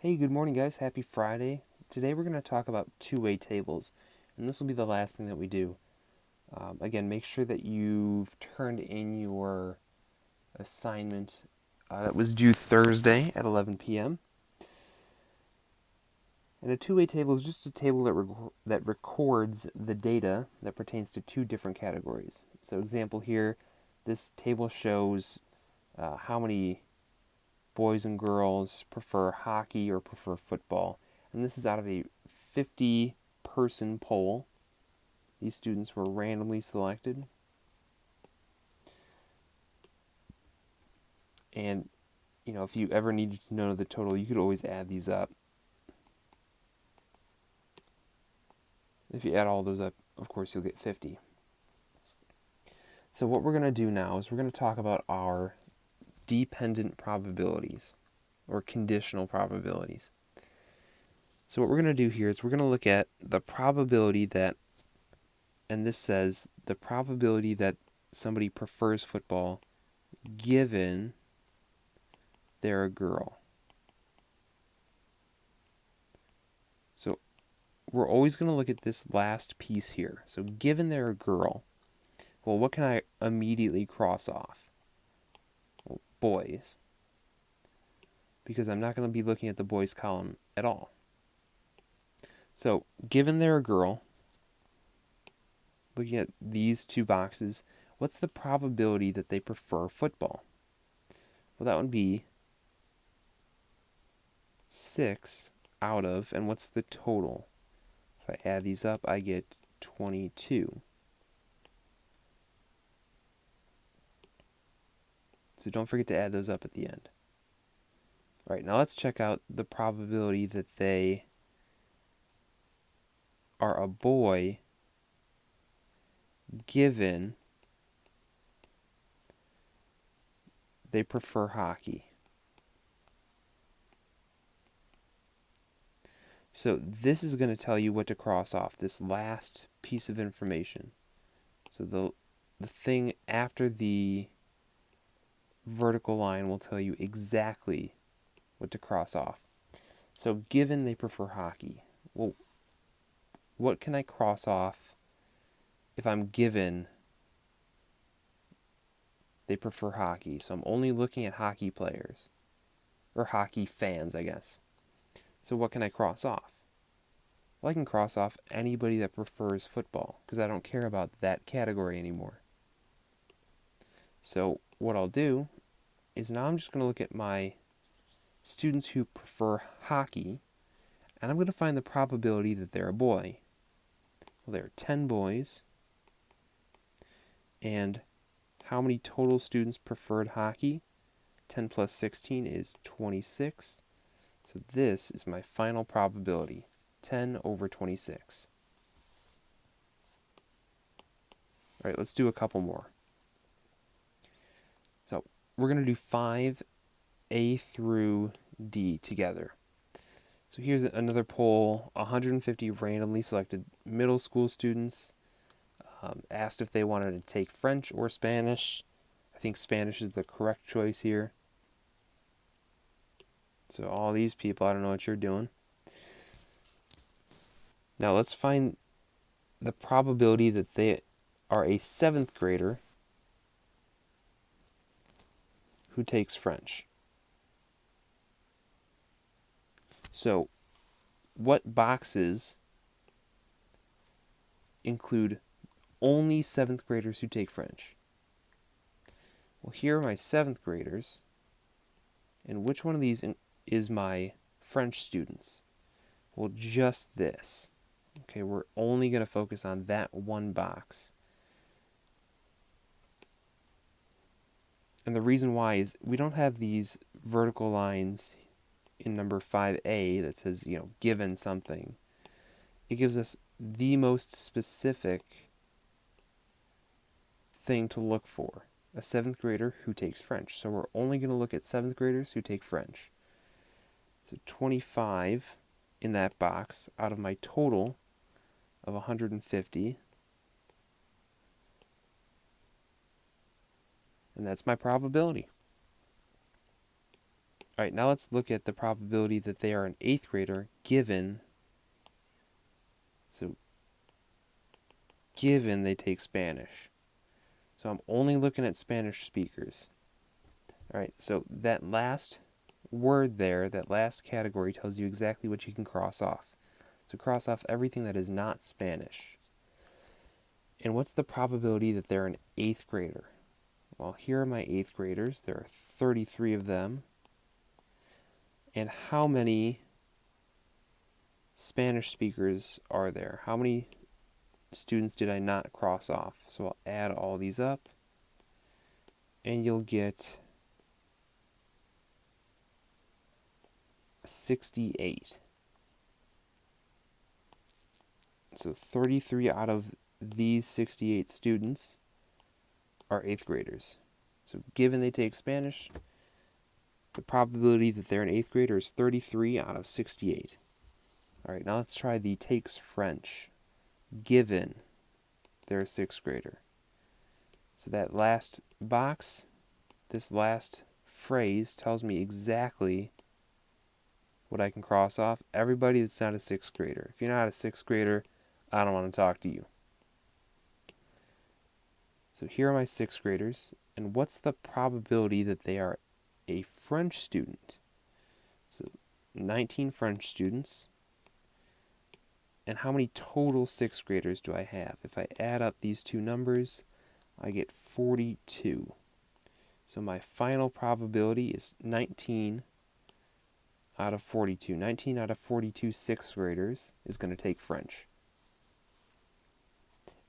Hey, good morning, guys. Happy Friday. Today we're going to talk about two-way tables, and this will be the last thing that we do. Again, make sure that you've turned in your assignment that was due Thursday at 11 p.m. And a two-way table is just a table that records the data that pertains to two different categories. So, example here, this table shows how many boys and girls prefer hockey or prefer football. And this is out of a 50-person poll. These students were randomly selected. And, if you ever needed to know the total, you could always add these up. If you add all those up, of course, you'll get 50. So what we're going to do now is we're going to talk about our dependent probabilities or conditional probabilities. So what we're going to do here is we're going to look at the probability that, and this says the probability that somebody prefers football given they're a girl. So we're always going to look at this last piece here. So given they're a girl, well, what can I immediately cross off? Well, boys. Because I'm not going to be looking at the boys column at all. So given they're a girl, looking at these two boxes, what's the probability that they prefer football? Well, that would be 6 out of, and what's the total? If I add these up, I get 22. So don't forget to add those up at the end. All right, now let's check out the probability that they are a boy given they prefer hockey. So this is going to tell you what to cross off, this last piece of information. So the thing after the vertical line will tell you exactly what to cross off. So given they prefer hockey, well, what can I cross off if I'm given they prefer hockey? So I'm only looking at hockey players, or hockey fans, I guess. So what can I cross off? Well, I can cross off anybody that prefers football, because I don't care about that category anymore. So what I'll do is now I'm just going to look at my students who prefer hockey, and I'm going to find the probability that they're a boy. Well, there are 10 boys, and how many total students preferred hockey? 10 plus 16 is 26. So this is my final probability, 10 over 26. All right, let's do a couple more. So we're going to do 5A through D together. So here's another poll, 150 randomly selected middle school students asked if they wanted to take French or Spanish. I think Spanish is the correct choice here. So all these people, I don't know what you're doing. Now let's find the probability that they are a 7th grader who takes French. So what boxes include only 7th graders who take French? Well, here are my 7th graders, and which one of these is my French students? Well, just this. Okay, we're only going to focus on that one box. And the reason why is we don't have these vertical lines in number 5A that says, given something. It gives us the most specific thing to look for, a 7th grader who takes French. So we're only going to look at 7th graders who take French. So 25 in that box out of my total of 150. And that's my probability. All right, now let's look at the probability that they are an 8th grader given, so given they take Spanish. So I'm only looking at Spanish speakers. All right, so that last word there, that last category tells you exactly what you can cross off. So cross off everything that is not Spanish. And what's the probability that they're an 8th grader? Well, here are my 8th graders. There are 33 of them. And how many Spanish speakers are there? How many students did I not cross off? So I'll add all these up, and you'll get 68. So 33 out of these 68 students are 8th graders. So given they take Spanish, the probability that they're an 8th grader is 33 out of 68. All right, now let's try the takes French. Given they're a 6th grader. So that last box, this last phrase tells me exactly what I can cross off. Everybody that's not a 6th grader. If you're not a 6th grader, I don't want to talk to you. So here are my 6th graders, and what's the probability that they are a French student? So 19 French students. And how many total 6th graders do I have? If I add up these two numbers, I get 42. So my final probability is 19 out of 42. 19 out of 42 6th graders is going to take French.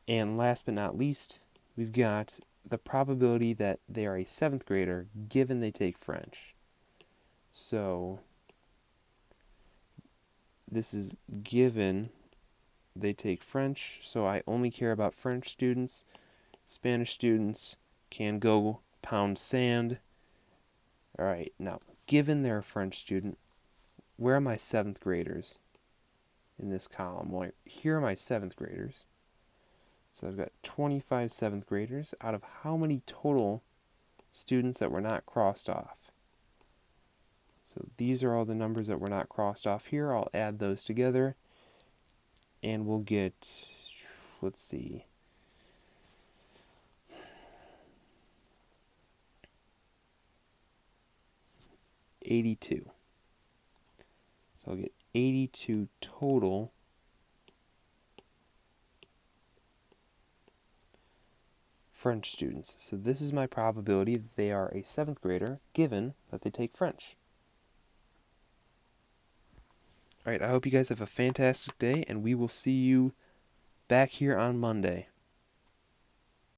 And last but not least, we've got the probability that they are a 7th grader given they take French. So this is given they take French, so I only care about French students. Spanish students can go pound sand. All right, now, given they're a French student, where are my 7th graders in this column? Well, here are my 7th graders. So I've got 25 7th graders out of how many total students that were not crossed off? So these are all the numbers that were not crossed off here. I'll add those together, and we'll get, let's see, 82. So I'll get 82 total French students. So this is my probability that they are a 7th grader given that they take French. All right, I hope you guys have a fantastic day, and we will see you back here on Monday.